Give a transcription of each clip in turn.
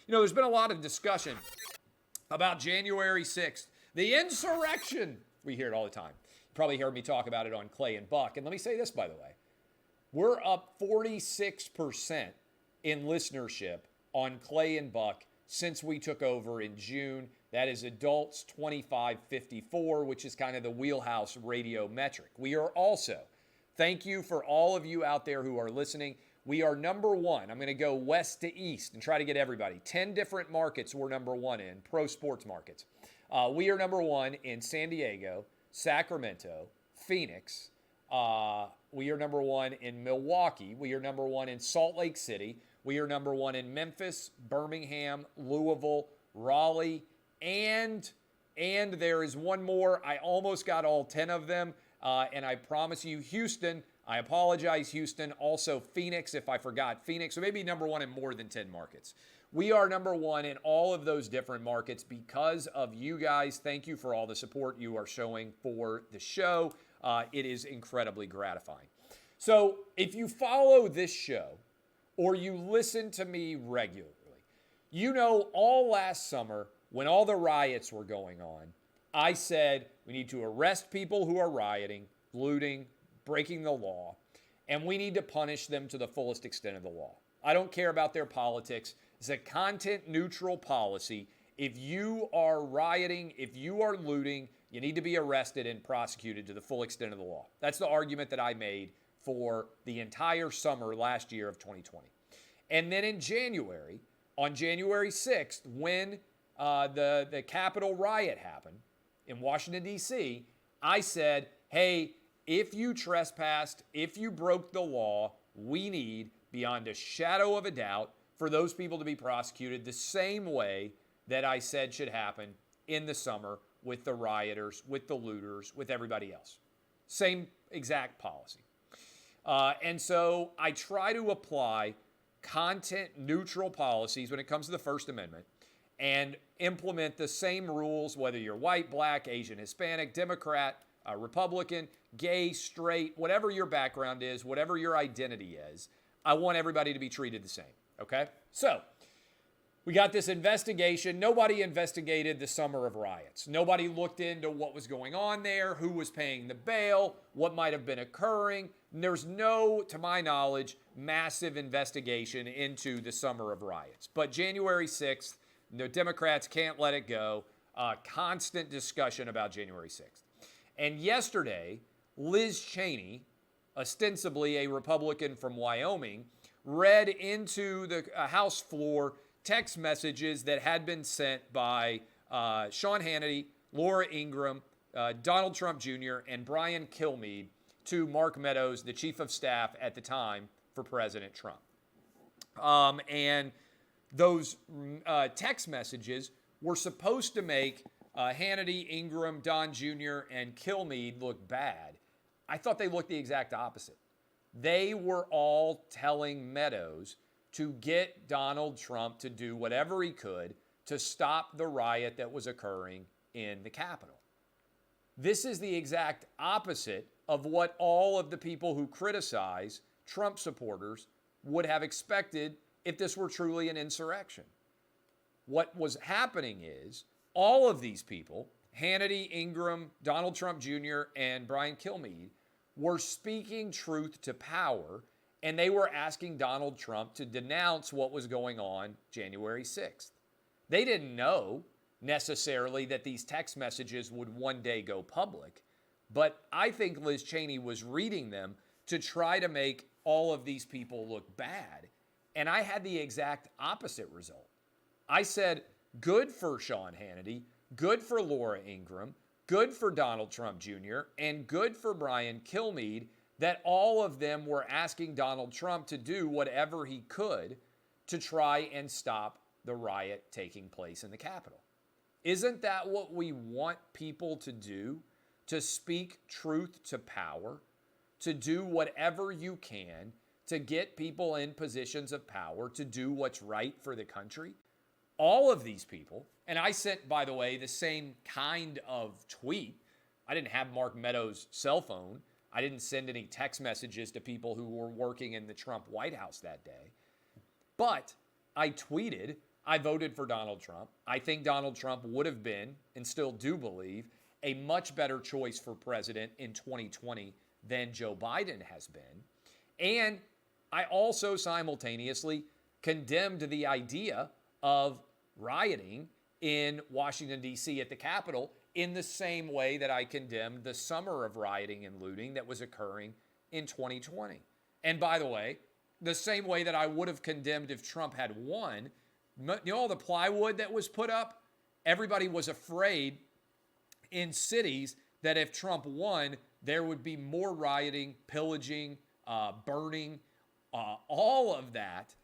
There's been a lot of discussion about January 6th, the insurrection. We hear it all the time. You probably heard me talk about it on Clay and Buck. And let me say this, by the way. We're up 46% in listenership on Clay and Buck since we took over in June. That is adults 25-54, which is kind of the wheelhouse radio metric. We are also, thank you for all of you out there who are listening. We are number one. I'm going to go west to east and try to get everybody. 10 different markets we're number one in, pro sports markets. We are number one in San Diego, Sacramento, Phoenix. We are number one in Milwaukee. We are number one in Salt Lake City. We are number one in Memphis, Birmingham, Louisville, Raleigh, and there is one more. I almost got all 10 of them, and I promise you, Houston. I apologize, Houston. Also, Phoenix, if I forgot Phoenix. So maybe number one in more than 10 markets. We are number one in all of those different markets because of you guys. Thank you for all the support you are showing for the show. It is incredibly gratifying. So if you follow this show or you listen to me regularly, all last summer when all the riots were going on, I said we need to arrest people who are rioting, looting, breaking the law, and we need to punish them to the fullest extent of the law. I don't care about their politics. It's a content-neutral policy. If you are rioting, if you are looting, you need to be arrested and prosecuted to the full extent of the law. That's the argument that I made for the entire summer last year of 2020. And then in January, on January 6th, when the Capitol riot happened in Washington, D.C., I said, hey, if you trespassed, if you broke the law, we need, beyond a shadow of a doubt, for those people to be prosecuted the same way that I said should happen in the summer with the rioters, with the looters, with everybody else. Same exact policy. And so I try to apply content-neutral policies when it comes to the First Amendment and implement the same rules, whether you're white, black, Asian, Hispanic, Democrat, Republican, gay, straight, whatever your background is, whatever your identity is. I want everybody to be treated the same. Okay? So, we got this investigation. Nobody investigated the summer of riots. Nobody looked into what was going on there, who was paying the bail, what might have been occurring. There's no, to my knowledge, massive investigation into the summer of riots. But January 6th, the Democrats can't let it go. Constant discussion about January 6th. And yesterday, Liz Cheney, ostensibly a Republican from Wyoming, read into the House floor text messages that had been sent by Sean Hannity, Laura Ingram, Donald Trump Jr., and Brian Kilmeade to Mark Meadows, the chief of staff at the time for President Trump. And those text messages were supposed to make Hannity, Ingram, Don Jr., and Kilmeade look bad. I thought they looked the exact opposite. They were all telling Meadows to get Donald Trump to do whatever he could to stop the riot that was occurring in the Capitol. This is the exact opposite of what all of the people who criticize Trump supporters would have expected if this were truly an insurrection. What was happening is all of these people, Hannity, Ingram, Donald Trump Jr., and Brian Kilmeade, were speaking truth to power, and they were asking Donald Trump to denounce what was going on January 6th. They didn't know necessarily that these text messages would one day go public, but I think Liz Cheney was reading them to try to make all of these people look bad. And I had the exact opposite result. I said, good for Sean Hannity, good for Laura Ingram, good for Donald Trump Jr., and good for Brian Kilmeade that all of them were asking Donald Trump to do whatever he could to try and stop the riot taking place in the Capitol. Isn't that what we want people to do? To speak truth to power, to do whatever you can to get people in positions of power to do what's right for the country? All of these people, and I sent, by the way, the same kind of tweet. I didn't have Mark Meadows' cell phone. I didn't send any text messages to people who were working in the Trump White House that day. But I tweeted I voted for Donald Trump. I think Donald Trump would have been, and still do believe, a much better choice for president in 2020 than Joe Biden has been. And I also simultaneously condemned the idea of rioting in Washington, D.C. at the Capitol in the same way that I condemned the summer of rioting and looting that was occurring in 2020. And by the way, the same way that I would have condemned if Trump had won, you know, all the plywood that was put up, everybody was afraid in cities that if Trump won, there would be more rioting, pillaging, burning, all of that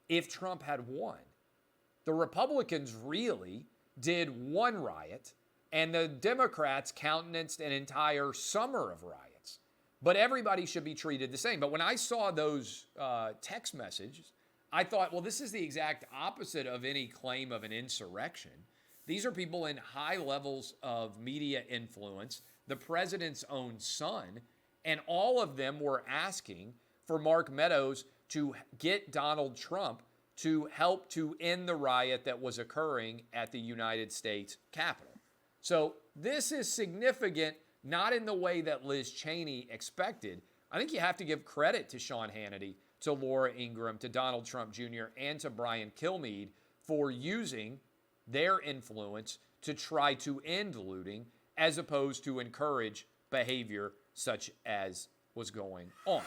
if Trump had won. The Republicans really did one riot, and the Democrats countenanced an entire summer of riots. But everybody should be treated the same. But when I saw those text messages, I thought, well, this is the exact opposite of any claim of an insurrection. These are people in high levels of media influence, the president's own son, and all of them were asking for Mark Meadows to get Donald Trump to help to end the riot that was occurring at the United States Capitol. So this is significant, not in the way that Liz Cheney expected. I think you have to give credit to Sean Hannity, to Laura Ingram, to Donald Trump Jr., and to Brian Kilmeade for using their influence to try to end looting as opposed to encourage behavior such as was going on.